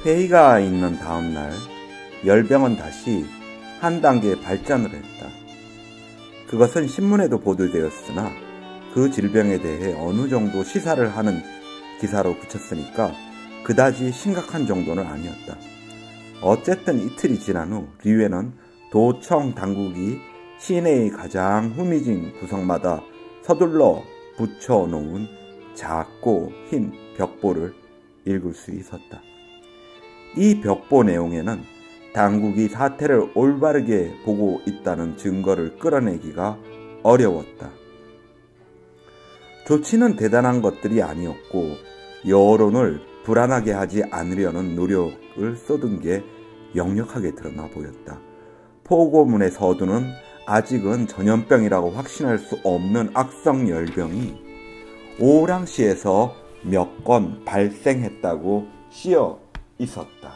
회의가 있는 다음 날 열병은 다시 한 단계 발전을 했다. 그것은 신문에도 보도되었으나 그 질병에 대해 어느 정도 시사를 하는 기사로 그쳤으니까 그다지 심각한 정도는 아니었다. 어쨌든 이틀이 지난 후 리웨는 도청 당국이 시내의 가장 후미진 구석마다 서둘러 붙여놓은 작고 흰 벽보를 읽을 수 있었다. 이 벽보 내용에는 당국이 사태를 올바르게 보고 있다는 증거를 끌어내기가 어려웠다. 조치는 대단한 것들이 아니었고 여론을 불안하게 하지 않으려는 노력을 쏟은 게 역력하게 드러나 보였다. 포고문의 서두는 아직은 전염병이라고 확신할 수 없는 악성 열병이 오랑시에서 몇 건 발생했다고 씌어 있었다.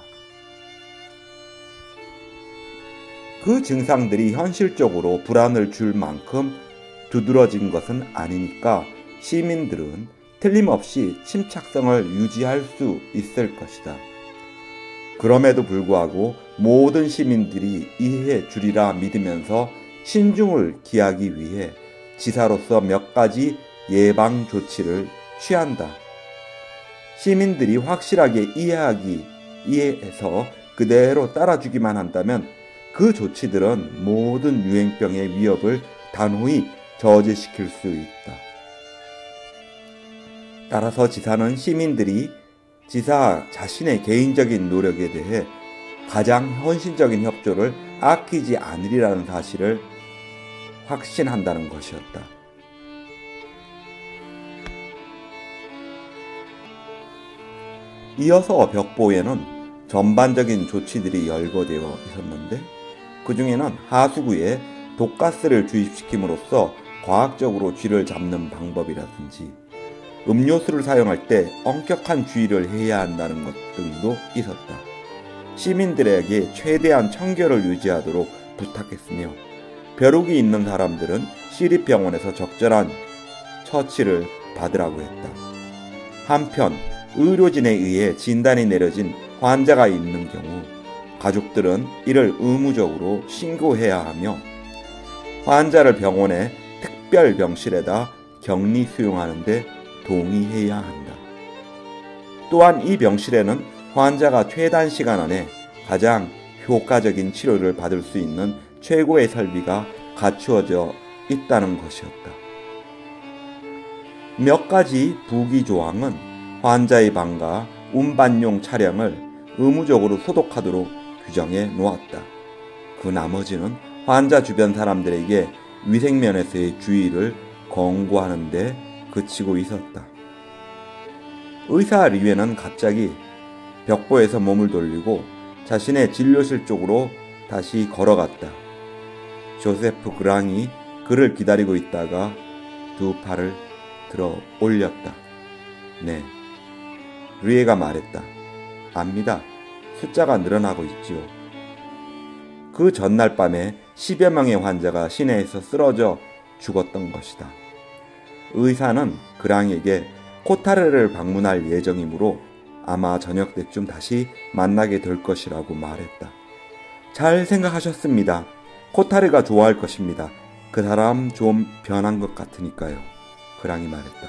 그 증상들이 현실적으로 불안을 줄 만큼 두드러진 것은 아니니까 시민들은 틀림없이 침착성을 유지할 수 있을 것이다. 그럼에도 불구하고 모든 시민들이 이해해 주리라 믿으면서 신중을 기하기 위해 지사로서 몇 가지 예방 조치를 취한다. 시민들이 확실하게 이해해서 그대로 따라주기만 한다면 그 조치들은 모든 유행병의 위협을 단호히 저지시킬 수 있다. 따라서 지사는 시민들이 지사 자신의 개인적인 노력에 대해 가장 헌신적인 협조를 아끼지 않으리라는 사실을 확신한다는 것이었다. 이어서 벽보에는 전반적인 조치들이 열거되어 있었는데 그 중에는 하수구에 독가스를 주입시킴으로써 과학적으로 쥐를 잡는 방법이라든지 음료수를 사용할 때 엄격한 주의를 해야 한다는 것 등도 있었다. 시민들에게 최대한 청결을 유지하도록 부탁했으며 벼룩이 있는 사람들은 시립병원에서 적절한 처치를 받으라고 했다. 한편 의료진에 의해 진단이 내려진 환자가 있는 경우 가족들은 이를 의무적으로 신고해야 하며 환자를 병원의 특별병실에다 격리 수용하는 데 동의해야 한다. 또한 이 병실에는 환자가 최단 시간 안에 가장 효과적인 치료를 받을 수 있는 최고의 설비가 갖추어져 있다는 것이었다. 몇 가지 부기조항은 환자의 방과 운반용 차량을 의무적으로 소독하도록 규정해 놓았다. 그 나머지는 환자 주변 사람들에게 위생면에서의 주의를 권고하는 데 그치고 있었다. 의사 리웨는 갑자기 벽보에서 몸을 돌리고 자신의 진료실 쪽으로 다시 걸어갔다. 조세프 그랑이 그를 기다리고 있다가 두 팔을 들어 올렸다. 네, 리웨가 말했다. 압니다. 숫자가 늘어나고 있지요. 그 전날 밤에 10여 명의 환자가 시내에서 쓰러져 죽었던 것이다. 의사는 그랑에게 코타르를 방문할 예정이므로 아마 저녁 때쯤 다시 만나게 될 것이라고 말했다. 잘 생각하셨습니다. 코타르가 좋아할 것입니다. 그 사람 좀 변한 것 같으니까요. 그랑이 말했다.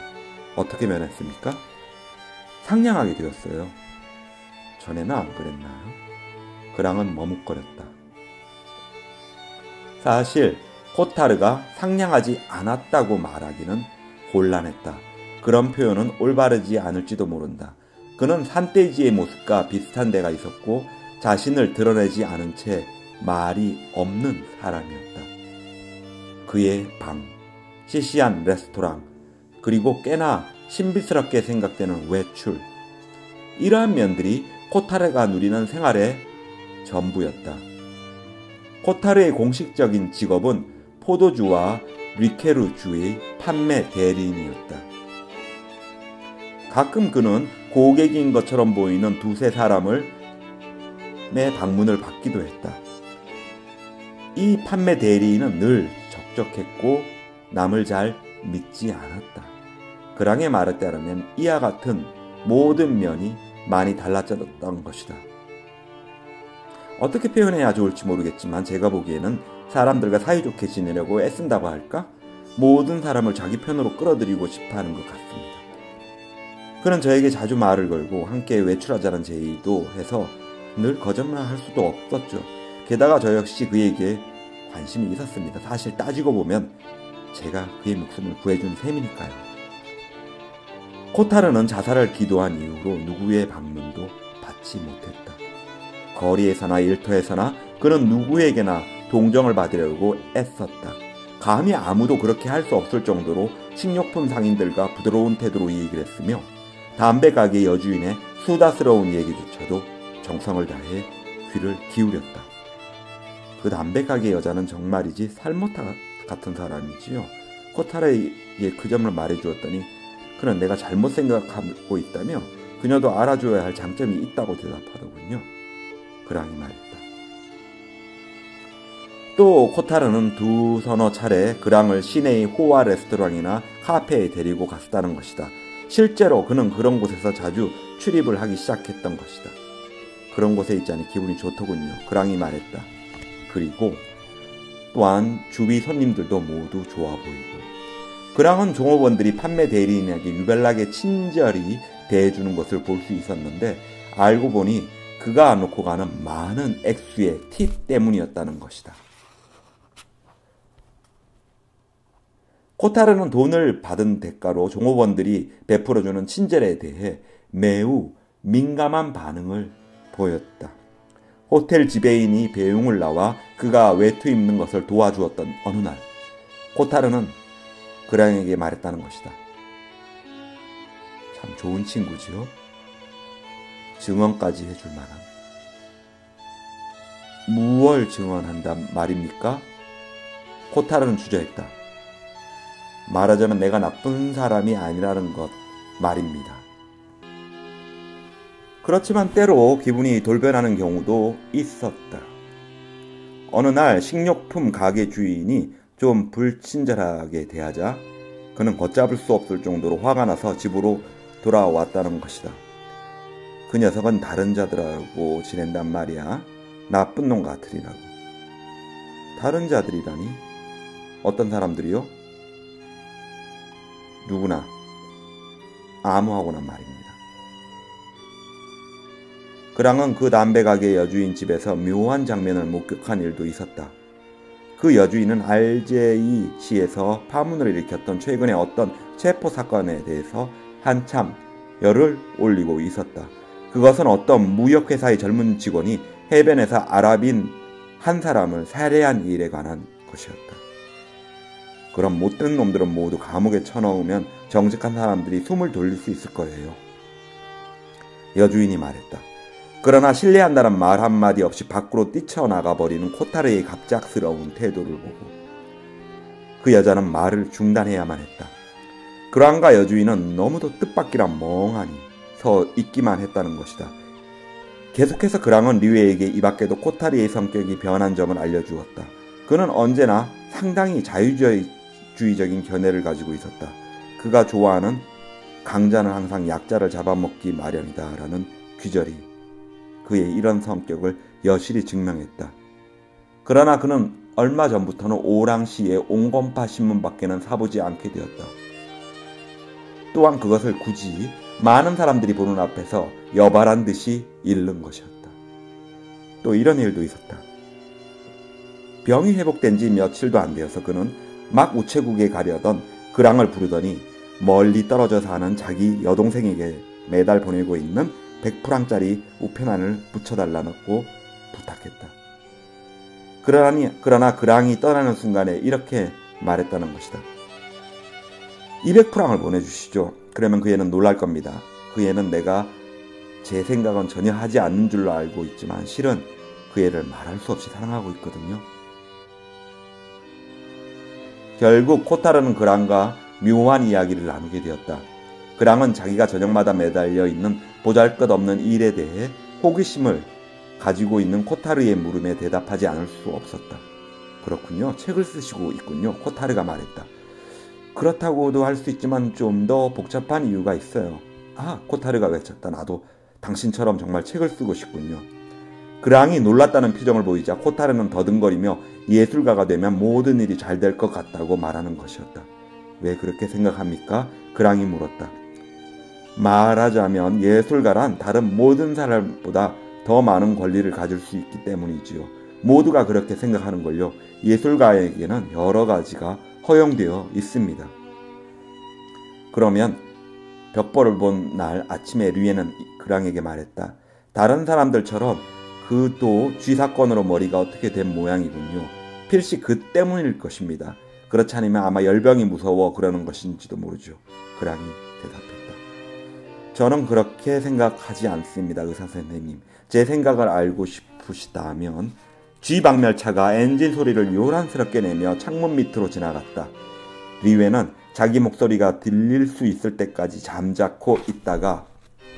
어떻게 변했습니까? 상냥하게 되었어요. 전에는 안 그랬나요? 그랑은 머뭇거렸다. 사실 코타르가 상냥하지 않았다고 말하기는 곤란했다. 그런 표현은 올바르지 않을지도 모른다. 그는 산돼지의 모습과 비슷한 데가 있었고 자신을 드러내지 않은 채 말이 없는 사람이었다. 그의 방, 시시한 레스토랑, 그리고 꽤나 신비스럽게 생각되는 외출, 이러한 면들이 코타르가 누리는 생활의 전부였다. 코타르의 공식적인 직업은 포도주와 리케르주의 판매 대리인이었다. 가끔 그는 고객인 것처럼 보이는 두세 사람을 내 방문을 받기도 했다. 이 판매 대리인은 늘 적적했고 남을 잘 믿지 않았다. 그랑의 말에 따르면 이와 같은 모든 면이 많이 달라졌던 것이다. 어떻게 표현해야 좋을지 모르겠지만 제가 보기에는 사람들과 사이좋게 지내려고 애쓴다고 할까? 모든 사람을 자기 편으로 끌어들이고 싶어하는 것 같습니다. 그는 저에게 자주 말을 걸고 함께 외출하자는 제의도 해서 늘 거짓말할 수도 없었죠. 게다가 저 역시 그에게 관심이 있었습니다. 사실 따지고 보면 제가 그의 목숨을 구해준 셈이니까요. 코타르는 자살을 기도한 이후로 누구의 방문도 받지 못했다. 거리에서나 일터에서나 그는 누구에게나 동정을 받으려고 애썼다. 감히 아무도 그렇게 할 수 없을 정도로 식료품 상인들과 부드러운 태도로 얘기를 했으며 담배 가게 여주인의 수다스러운 얘기조차도 정성을 다해 귀를 기울였다. 그 담배 가게 여자는 정말이지 살모타 같은 사람이지요. 코타르에게 그 점을 말해주었더니 그는 내가 잘못 생각하고 있다며 그녀도 알아줘야 할 장점이 있다고 대답하더군요. 그랑이 말했다. 또 코타르는 두서너 차례 그랑을 시내의 호화 레스토랑이나 카페에 데리고 갔다는 것이다. 실제로 그는 그런 곳에서 자주 출입을 하기 시작했던 것이다. 그런 곳에 있자니 기분이 좋더군요. 그랑이 말했다. 그리고 또한 주위 손님들도 모두 좋아 보이고 그랑은 종업원들이 판매 대리인에게 유별나게 친절히 대해주는 것을 볼 수 있었는데 알고 보니 그가 놓고 가는 많은 액수의 팁 때문이었다는 것이다. 코타르는 돈을 받은 대가로 종업원들이 베풀어주는 친절에 대해 매우 민감한 반응을 보였다. 호텔 지배인이 배웅을 나와 그가 외투 입는 것을 도와주었던 어느 날 코타르는 그랑에게 말했다는 것이다. 참 좋은 친구지요. 증언까지 해줄 만한. 무얼 증언한단 말입니까? 코타르는 주저했다. 말하자면 내가 나쁜 사람이 아니라는 것 말입니다. 그렇지만 때로 기분이 돌변하는 경우도 있었다. 어느 날 식료품 가게 주인이 좀 불친절하게 대하자 그는 걷잡을 수 없을 정도로 화가 나서 집으로 돌아왔다는 것이다. 그 녀석은 다른 자들하고 지낸단 말이야. 나쁜 놈 같으리라고. 다른 자들이라니? 어떤 사람들이요? 누구나 아무하고나 말입니다. 그랑은 그 담배가게 여주인 집에서 묘한 장면을 목격한 일도 있었다. 그 여주인은 알제이시에서 파문을 일으켰던 최근의 어떤 체포 사건에 대해서 한참 열을 올리고 있었다. 그것은 어떤 무역회사의 젊은 직원이 해변에서 아랍인 한 사람을 살해한 일에 관한 것이었다. 그럼 못된 놈들은 모두 감옥에 쳐넣으면 정직한 사람들이 숨을 돌릴 수 있을 거예요. 여주인이 말했다. 그러나 신뢰한다는 말 한마디 없이 밖으로 뛰쳐나가버리는 코타르의 갑작스러운 태도를 보고 그 여자는 말을 중단해야만 했다. 그랑과 여주인은 너무도 뜻밖이라 멍하니 서 있기만 했다는 것이다. 계속해서 그랑은 리웨에게 이 밖에도 코타르의 성격이 변한 점을 알려주었다. 그는 언제나 상당히 자유주의적인 견해를 가지고 있었다. 그가 좋아하는 강자는 항상 약자를 잡아먹기 마련이다 라는 귀절이 그의 이런 성격을 여실히 증명했다. 그러나 그는 얼마 전부터는 오랑시의 옹건파 신문밖에는 사보지 않게 되었다. 또한 그것을 굳이 많은 사람들이 보는 앞에서 여발한 듯이 읽는 것이었다. 또 이런 일도 있었다. 병이 회복된 지 며칠도 안 되어서 그는 막 우체국에 가려던 그랑을 부르더니 멀리 떨어져 사는 자기 여동생에게 매달 보내고 있는 100프랑짜리 우편안을 붙여달라고 부탁했다. 그러나 그랑이 떠나는 순간에 이렇게 말했다는 것이다. 200프랑을 보내주시죠. 그러면 그 애는 놀랄 겁니다. 그 애는 내가 제 생각은 전혀 하지 않는 줄로 알고 있지만 실은 그 애를 말할 수 없이 사랑하고 있거든요. 결국 코타르는 그랑과 묘한 이야기를 나누게 되었다. 그랑은 자기가 저녁마다 매달려 있는 보잘것없는 일에 대해 호기심을 가지고 있는 코타르의 물음에 대답하지 않을 수 없었다. 그렇군요. 책을 쓰시고 있군요. 코타르가 말했다. 그렇다고도 할 수 있지만 좀 더 복잡한 이유가 있어요. 아, 코타르가 외쳤다. 나도 당신처럼 정말 책을 쓰고 싶군요. 그랑이 놀랐다는 표정을 보이자 코타르는 더듬거리며 예술가가 되면 모든 일이 잘 될 것 같다고 말하는 것이었다. 왜 그렇게 생각합니까? 그랑이 물었다. 말하자면 예술가란 다른 모든 사람보다 더 많은 권리를 가질 수 있기 때문이지요. 모두가 그렇게 생각하는걸요. 예술가에게는 여러 가지가 허용되어 있습니다. 그러면 벽보를 본 날 아침에 류에는 그랑에게 말했다. 다른 사람들처럼 그도 쥐사건으로 머리가 어떻게 된 모양이군요. 필시 그 때문일 것입니다. 그렇지 않으면 아마 열병이 무서워 그러는 것인지도 모르죠. 그랑이 대답했다. 저는 그렇게 생각하지 않습니다. 의사선생님. 제 생각을 알고 싶으시다면 쥐박멸차가 엔진 소리를 요란스럽게 내며 창문 밑으로 지나갔다. 리웨는 자기 목소리가 들릴 수 있을 때까지 잠자코 있다가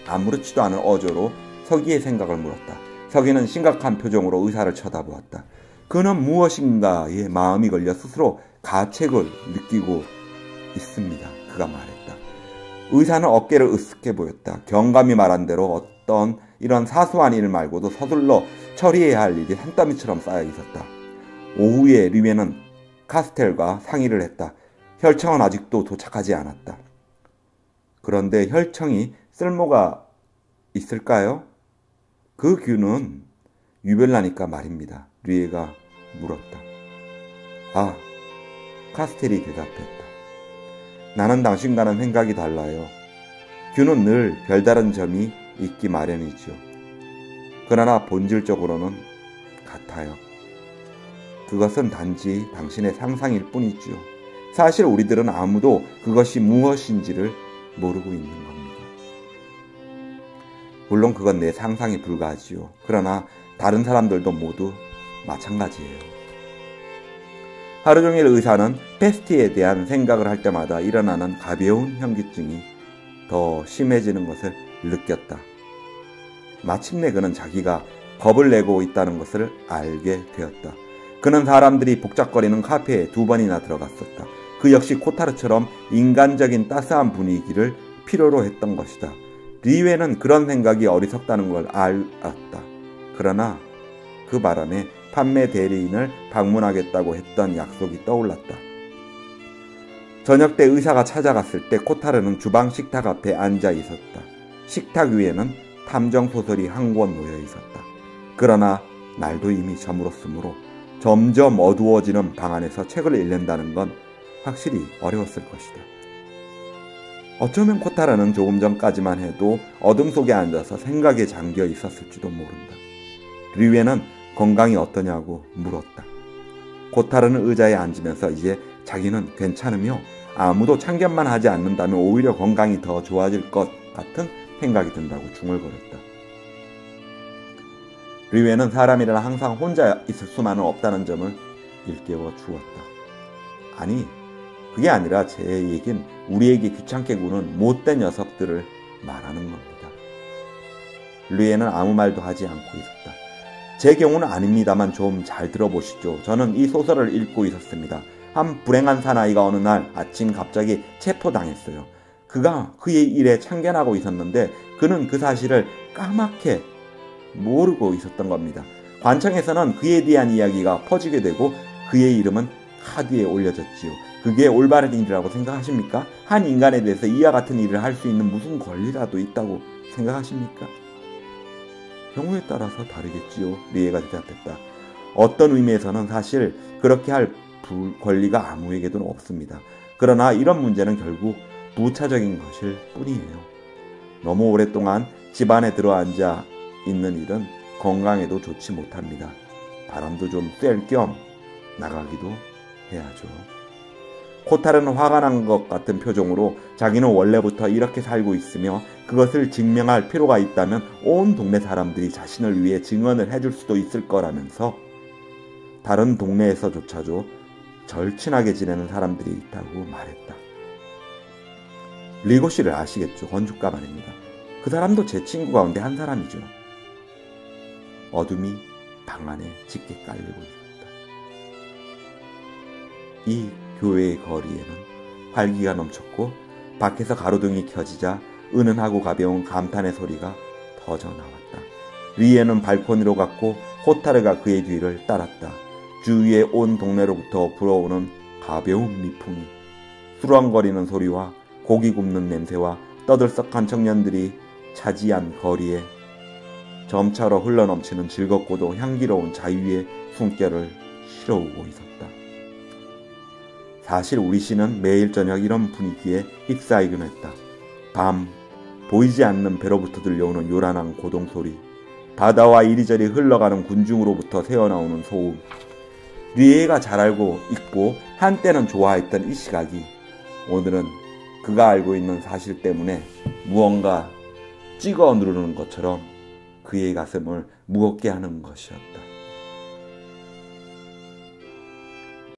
아무렇지도 않은 어조로 서기의 생각을 물었다. 서기는 심각한 표정으로 의사를 쳐다보았다. 그는 무엇인가에 마음이 걸려 스스로 가책을 느끼고 있습니다. 그가 말했다. 의사는 어깨를 으쓱해 보였다. 경감이 말한 대로 어떤 이런 사소한 일 말고도 서둘러 처리해야 할 일이 산더미처럼 쌓여 있었다. 오후에 류에는 카스텔과 상의를 했다. 혈청은 아직도 도착하지 않았다. 그런데 혈청이 쓸모가 있을까요? 그 균은 유별나니까 말입니다. 류에가 물었다. 아, 카스텔이 대답했다. 나는 당신과는 생각이 달라요. 균은 늘 별다른 점이 있기 마련이죠. 그러나 본질적으로는 같아요. 그것은 단지 당신의 상상일 뿐이죠. 사실 우리들은 아무도 그것이 무엇인지를 모르고 있는 겁니다. 물론 그건 내 상상에 불과하지요. 그러나 다른 사람들도 모두 마찬가지예요. 하루 종일 의사는 패스티에 대한 생각을 할 때마다 일어나는 가벼운 현기증이 더 심해지는 것을 느꼈다. 마침내 그는 자기가 겁을 내고 있다는 것을 알게 되었다. 그는 사람들이 복잡거리는 카페에 2번이나 들어갔었다. 그 역시 코타르처럼 인간적인 따스한 분위기를 필요로 했던 것이다. 리웨는 그런 생각이 어리석다는 걸 알았다. 그러나 그 바람에 판매 대리인을 방문하겠다고 했던 약속이 떠올랐다. 저녁 때 의사가 찾아갔을 때 코타르는 주방 식탁 앞에 앉아 있었다. 식탁 위에는 탐정 소설이 한 권 놓여 있었다. 그러나 날도 이미 저물었으므로 점점 어두워지는 방 안에서 책을 읽는다는 건 확실히 어려웠을 것이다. 어쩌면 코타르는 조금 전까지만 해도 어둠 속에 앉아서 생각에 잠겨 있었을지도 모른다. 류에는 건강이 어떠냐고 물었다. 코타르는 의자에 앉으면서 이제 자기는 괜찮으며 아무도 참견만 하지 않는다면 오히려 건강이 더 좋아질 것 같은 생각이 든다고 중얼거렸다. 류에는 사람이라 항상 혼자 있을 수만은 없다는 점을 일깨워 주었다. 아니, 그게 아니라 제 얘긴 우리에게 귀찮게 구는 못된 녀석들을 말하는 겁니다. 류에는 아무 말도 하지 않고 있었다. 제 경우는 아닙니다만 좀 잘 들어보시죠. 저는 이 소설을 읽고 있었습니다. 한 불행한 사나이가 어느 날 아침 갑자기 체포당했어요. 그가 그의 일에 참견하고 있었는데 그는 그 사실을 까맣게 모르고 있었던 겁니다. 관청에서는 그에 대한 이야기가 퍼지게 되고 그의 이름은 하드에 올려졌지요. 그게 올바른 일이라고 생각하십니까? 한 인간에 대해서 이와 같은 일을 할 수 있는 무슨 권리라도 있다고 생각하십니까? 경우에 따라서 다르겠지요. 리에가 대답했다. 어떤 의미에서는 사실 그렇게 할 권리가 아무에게도 없습니다. 그러나 이런 문제는 결국 부차적인 것일 뿐이에요. 너무 오랫동안 집안에 들어앉아 있는 일은 건강에도 좋지 못합니다. 바람도 좀 쐴 겸 나가기도 해야죠. 코타르는 화가 난 것 같은 표정으로 자기는 원래부터 이렇게 살고 있으며 그것을 증명할 필요가 있다면 온 동네 사람들이 자신을 위해 증언을 해줄 수도 있을 거라면서 다른 동네에서조차도 절친하게 지내는 사람들이 있다고 말했다. 리고 씨를 아시겠죠? 건축가 말입니다. 그 사람도 제 친구 가운데 한 사람이죠. 어둠이 방 안에 짙게 깔리고 있었다. 이 교회의 거리에는 활기가 넘쳤고 밖에서 가로등이 켜지자 은은하고 가벼운 감탄의 소리가 터져나왔다. 리에는 발코니로 갔고 호타르가 그의 뒤를 따랐다. 주위의 온 동네로부터 불어오는 가벼운 미풍이, 수렁거리는 소리와 고기 굽는 냄새와 떠들썩한 청년들이 차지한 거리에 점차로 흘러넘치는 즐겁고도 향기로운 자유의 숨결을 실어오고 있었다. 사실 우리 시는 매일 저녁 이런 분위기에 휩싸이곤 했다. 밤, 보이지 않는 배로부터 들려오는 요란한 고동소리, 바다와 이리저리 흘러가는 군중으로부터 새어나오는 소음. 리에가 잘 알고 있고 한때는 좋아했던 이 시각이 오늘은 그가 알고 있는 사실 때문에 무언가 찍어 누르는 것처럼 그의 가슴을 무겁게 하는 것이었다.